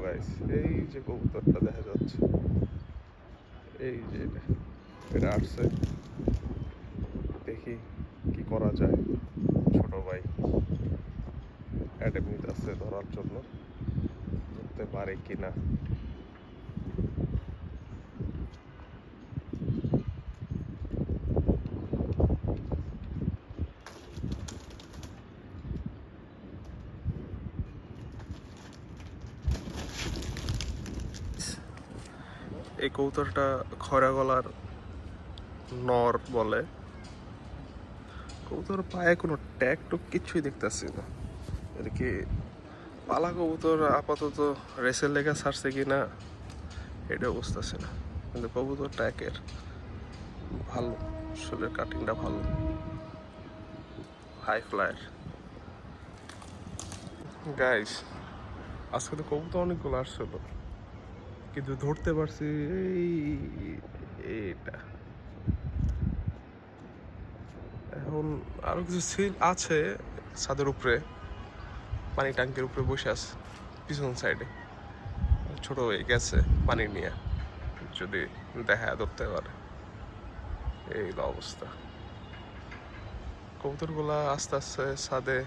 Guys, এই যে কবুতরটা দেখা যাচ্ছে, এই যে এটা আসছে। দেখি কি করা যায়। ছোট ভাই অ্যাটেম্প নিতেছে ধরার জন্য, ধরতে পারে কিনা। এই কবুতরটা খয়রা গলার নর বলে। কবুতর পায়ে কোনো ট্যাগ টুক কিছুই দেখতেছি না। এর কি পালা কবুতর আপাতত রেসের লেগে ছাড়ছে কি না এটা বুঝতেছে না, কিন্তু কবুতর ট্যাগের ভালো, শরীরের কাটিংটা ভালো, হাই ফ্লায়ার। গাইস, আজকে তো কবুতর অনেকগুলো আসছিল, কিন্তু ধরতে পারছি এইটা। এখন আরো কিছু সিল আছে ছাদের উপরে, পানি ট্যাঙ্কের উপরে বসে আছে পিছন সাইডে। ছোট হয়ে গেছে পানি নিয়ে, যদি দেখা ধরতে পারে। এই অবস্থা, কবুতরগুলা আস্তে আস্তে ছাদে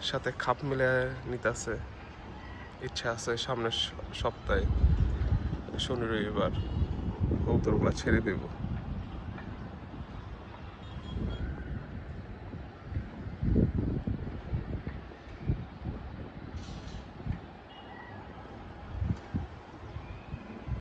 সাথে খাপ মিলে নিতেছে। ইচ্ছা আছে সামনের সপ্তাহে শনি রবিবার কবুতরগুলা ছেড়ে দেব।